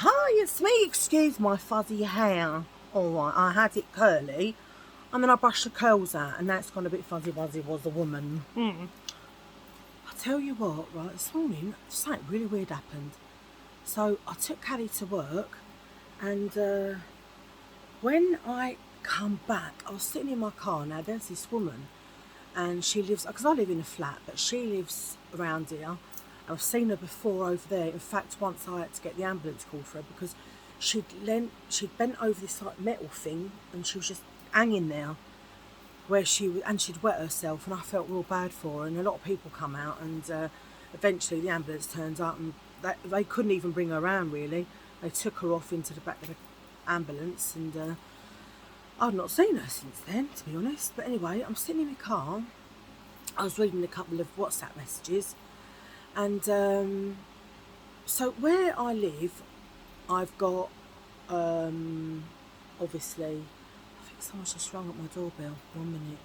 Hi, it's me. Excuse my fuzzy hair. Alright, I had it curly and then I brushed the curls out and that's gone a bit fuzzy was a woman. I tell you what, right, this morning something really weird happened. So I took Callie to work and when I come back, I was sitting in my car. Now there's this woman and she lives, because I live in a flat, but she lives around here. I've seen her before over there. In fact, once I had to get the ambulance called for her because she'd bent over this like metal thing and she was just hanging there where and she'd wet herself, and I felt real bad for her. And a lot of people come out, and eventually the ambulance turns up, and they couldn't even bring her around really. They took her off into the back of the ambulance, and I've not seen her since then, to be honest. But anyway, I'm sitting in the car. I was reading a couple of WhatsApp messages. And so where I live, I've got, obviously, I think someone's just rung at my doorbell. 1 minute.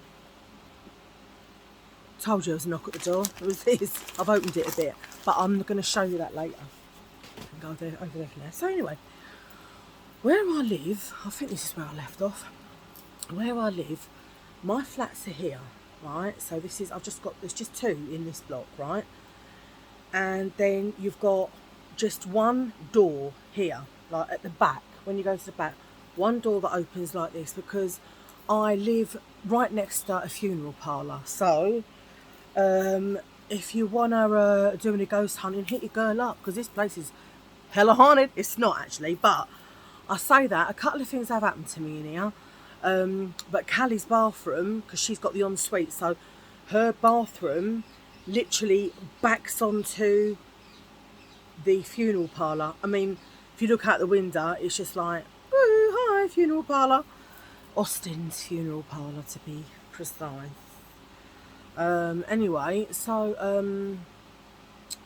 Told you there was a knock at the door. It was this. I've opened it a bit, but I'm going to show you that later. I can go over there for now. So anyway, where I live, I think this is where I left off. Where I live, my flats are here, right? So this is, there's just two in this block, right? And then you've got just one door here, like at the back. When you go to the back, one door that opens like this, because I live right next to a funeral parlour. So if you want to do any ghost hunting, hit your girl up, because this place is hella haunted. It's not actually, but I say that a couple of things have happened to me in here. But Callie's bathroom, because she's got the ensuite, so her bathroom literally backs onto the funeral parlour. I mean, if you look out the window, it's just like, woo, hi, funeral parlour. Austin's funeral parlour, to be precise. Anyway, so,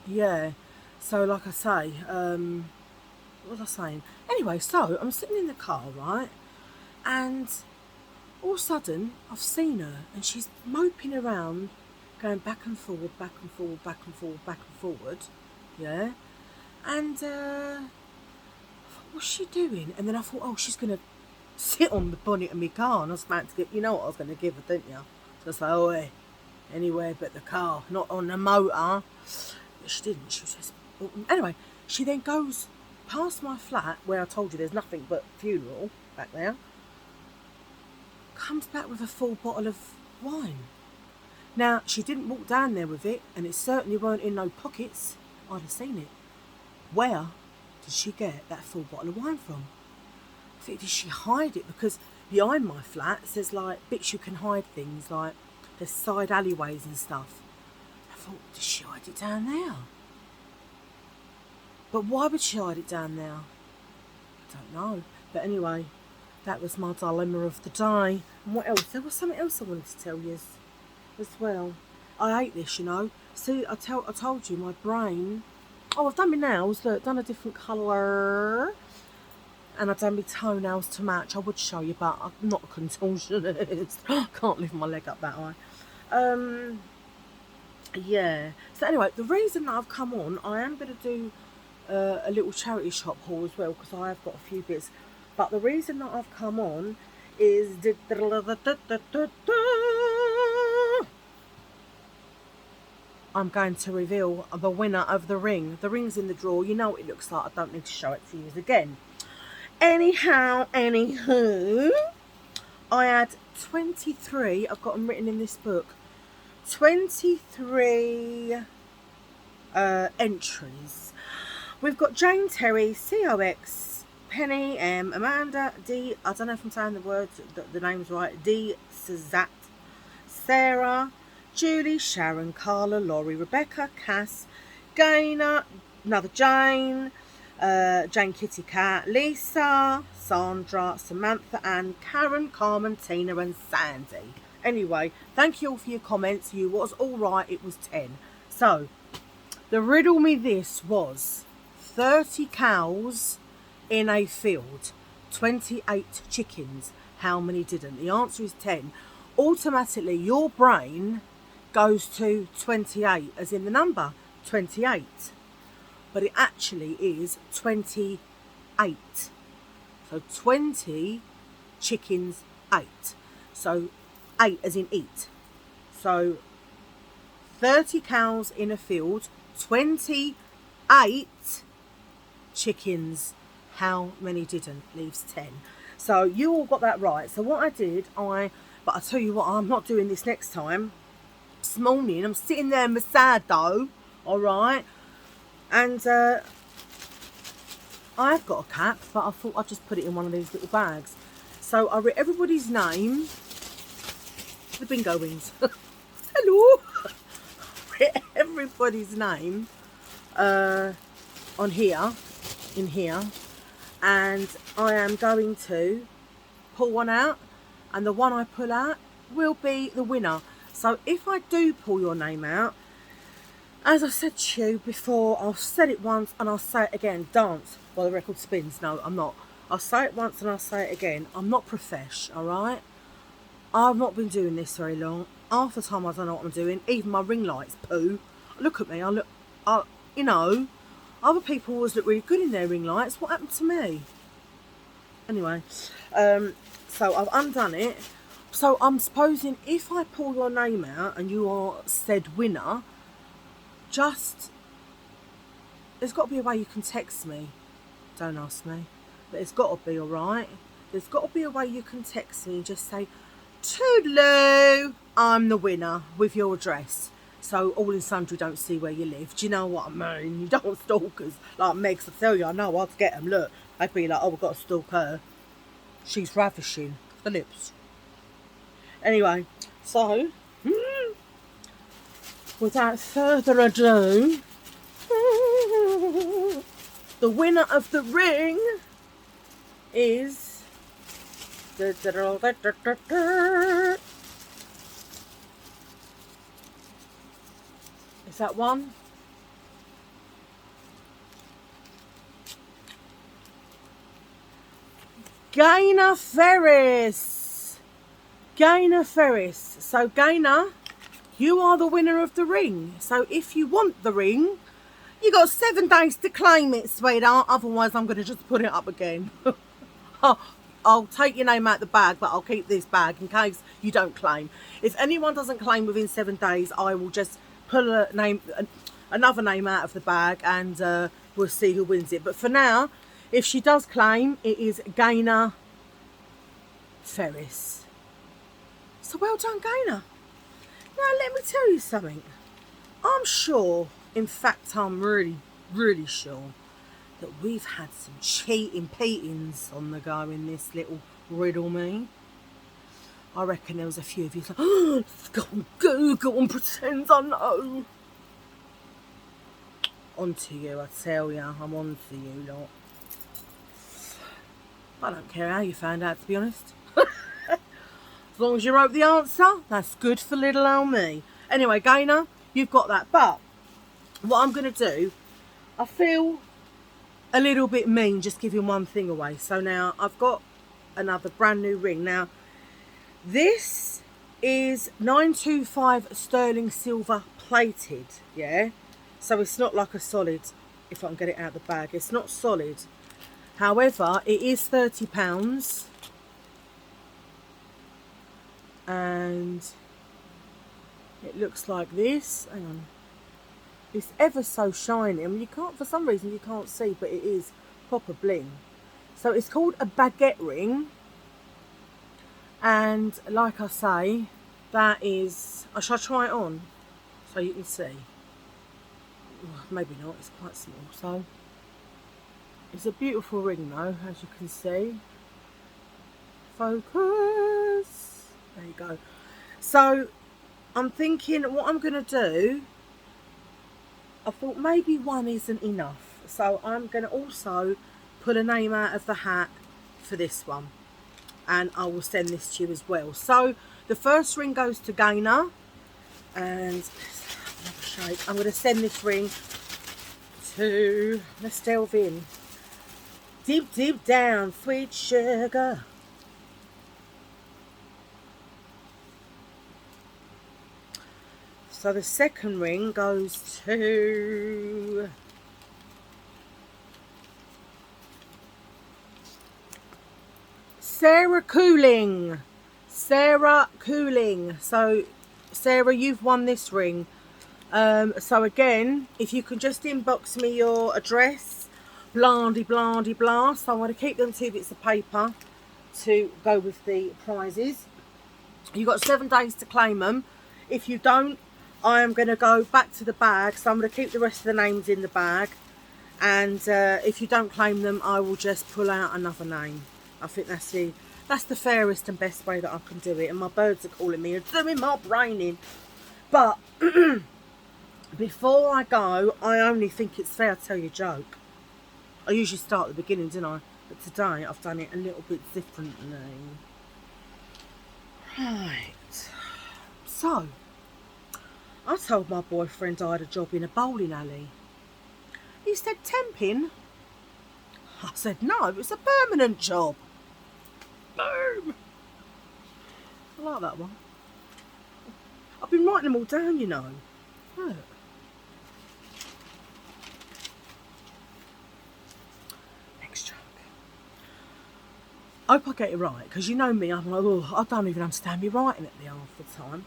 yeah. So, like I say, what was I saying? Anyway, so, I'm sitting in the car, right? And all of a sudden, I've seen her, and she's moping around, going back and forward, back and forward, back and forward, back and forward, yeah. And I thought, what's she doing? And then I thought, oh, she's going to sit on the bonnet of my car. And I was about to get, you know what I was going to give her, didn't you? So I was like, oh, anywhere but the car, not on the motor. But she didn't. She was just... Anyway, she then goes past my flat, where I told you there's nothing but funeral back there. Comes back with a full bottle of wine. Now, she didn't walk down there with it, and it certainly weren't in no pockets. I'd have seen it. Where did she get that full bottle of wine from? I think, did she hide it? Because behind my flat, there's like bits you can hide things, like there's side alleyways and stuff. I thought, did she hide it down there? But why would she hide it down there? I don't know. But anyway, that was my dilemma of the day. And what else? There was something else I wanted to tell you as well. I hate this, you know. See, I told you, my brain... Oh, I've done my nails, look, done a different colour. And I've done my toenails to match. I would show you, but I'm not a contortionist. I can't lift my leg up that high. Yeah. So anyway, the reason that I've come on, I am going to do a little charity shop haul as well, because I have got a few bits. But the reason that I've come on is... I'm going to reveal the winner of the ring. The ring's in the drawer. You know what it looks like. I don't need to show it to you again. Anyhow, anywho, I had 23. I've got them written in this book. 23 entries. We've got Jane Terry, COX, Penny M, Amanda D. I don't know if I'm saying the names right. D. Suzat, Sarah, Julie, Sharon, Carla, Laurie, Rebecca, Cass, Gaynor, another Jane, Jane Kitty Cat, Lisa, Sandra, Samantha, Ann, Karen, Carmen, Tina and Sandy. Anyway, thank you all for your comments. You was alright, it was 10. So, the riddle me this was 30 cows in a field, 28 chickens. How many didn't? The answer is 10. Automatically, your brain goes to 28, as in the number 28. But it actually is 20 8. So 20 chickens 8. So 8 as in eat. So 30 cows in a field, 28 chickens. How many didn't? Leaves 10. So you all got that right. So what I did, but I tell you what, I'm not doing this next time. This morning, I'm sitting there in my sad dough, alright, and I've got a cap, but I thought I'd just put it in one of these little bags. So I wrote everybody's name, the bingo wings. Hello. Everybody's name on here, in here, and I am going to pull one out, and the one I pull out will be the winner. So if I do pull your name out, as I said to you before, I'll say it once and I'll say it again. Dance while the record spins. No, I'm not. I'll say it once and I'll say it again. I'm not profesh, alright? I've not been doing this very long. Half the time I don't know what I'm doing. Even my ring light's poo. Look at me. You know, other people always look really good in their ring lights. What happened to me? Anyway, so I've undone it. So I'm supposing if I pull your name out and you are said winner, there's got to be a way you can text me. Don't ask me. But it's got to be, alright? There's got to be a way you can text me and just say, toodaloo, I'm the winner, with your address. So all in sundry don't see where you live. Do you know what I mean? You don't want stalkers like Meg's. I tell you, I know I'd get them. Look, they'd be like, oh, we've got to stalk her. She's ravishing. The lips. Anyway, so without further ado, the winner of the ring is is that one? Gaynor Ferris. Gaynor Ferris. So Gaynor, you are the winner of the ring. So if you want the ring, you got 7 days to claim it, sweetheart. Otherwise, I'm going to just put it up again. I'll take your name out the bag, but I'll keep this bag in case you don't claim. If anyone doesn't claim within 7 days, I will just pull another name out of the bag, and we'll see who wins it. But for now, if she does claim, it is Gaynor Ferris. So well done, Gaynor. Now let me tell you something. I'm sure, in fact I'm really, really sure that we've had some cheating Petings on the go in this little riddle me. I reckon there was a few of you like, oh, let's go on Google and pretend I know. On to you, I tell you, I'm on to you lot. I don't care how you found out, to be honest. As long as you wrote the answer, that's good for little old me. Anyway, Gaynor, you've got that. But what I'm going to do, I feel a little bit mean just giving one thing away. So now I've got another brand new ring. Now, this is 925 sterling silver plated, yeah? So it's not like a solid, if I can get it out of the bag. It's not solid. However, it is £30. And it looks like this. Hang on. It's ever so shiny. I mean, you can't, for some reason, you can't see, but it is proper bling. So it's called a baguette ring. And like I say, that is, shall I try it on so you can see? Well, maybe not, it's quite small. So it's a beautiful ring though, as you can see. Focus. There you go. So I'm thinking what I'm going to do, I thought maybe one isn't enough. So I'm going to also pull a name out of the hat for this one. And I will send this to you as well. So the first ring goes to Gaynor. And let's have another shake. I'm going to send this ring to, let's delve in. Deep, deep down, sweet sugar. So the second ring goes to Sarah Cooling. Sarah Cooling. So, Sarah, you've won this ring. So again, if you can just inbox me your address, blah-de, blah-de, blah. So I want to keep them 2 bits of paper to go with the prizes. You've got 7 days to claim them. If you don't, I am going to go back to the bag. So I'm going to keep the rest of the names in the bag. And if you don't claim them, I will just pull out another name. I think that's the fairest and best way that I can do it. And my birds are calling me and doing my brain in. But before I go, I only think it's fair to tell you a joke. I usually start at the beginning, don't I? But today I've done it a little bit differently. Right. So, I told my boyfriend I had a job in a bowling alley. He said, temping? I said, no, it's a permanent job. Boom! I like that one. I've been writing them all down, you know. Look. Next joke. I hope I get it right, because you know me, I'm like, oh, I don't even understand me writing at the half the time.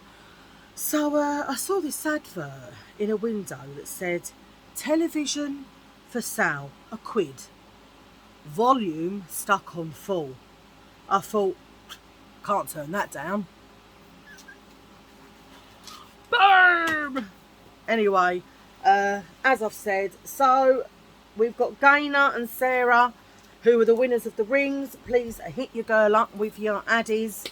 So I saw this advert in a window that said, television for sale, £1. Volume stuck on full. I thought, can't turn that down. Boom! Anyway, as I've said, so we've got Gaynor and Sarah, who are the winners of the rings. Please hit your girl up with your addies.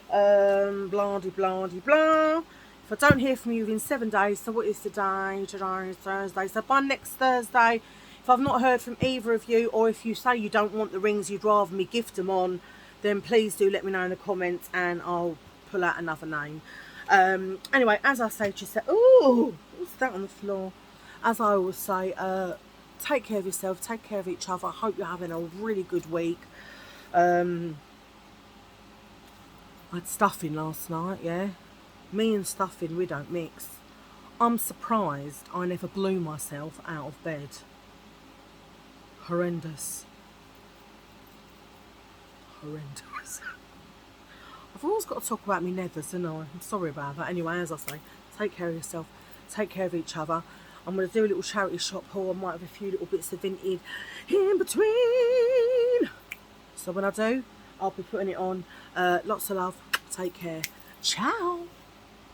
Blah-de, blah-de, blah. If I don't hear from you within 7 days, so what is today? Today is Thursday. So by next Thursday, if I've not heard from either of you, or if you say you don't want the rings, you'd rather me gift them on, then please do let me know in the comments and I'll pull out another name. Anyway, as I say to yourself, ooh, what's that on the floor? As I always say, take care of yourself, take care of each other. I hope you're having a really good week. I had stuffing last night, yeah. Me and stuffing, we don't mix. I'm surprised I never blew myself out of bed. Horrendous. Horrendous. I've always got to talk about me nethers, and I'm sorry about that. Anyway, as I say, take care of yourself, take care of each other. I'm going to do a little charity shop haul. I might have a few little bits of vintage in between. So when I do, I'll be putting it on. Lots of love. Take care. Ciao.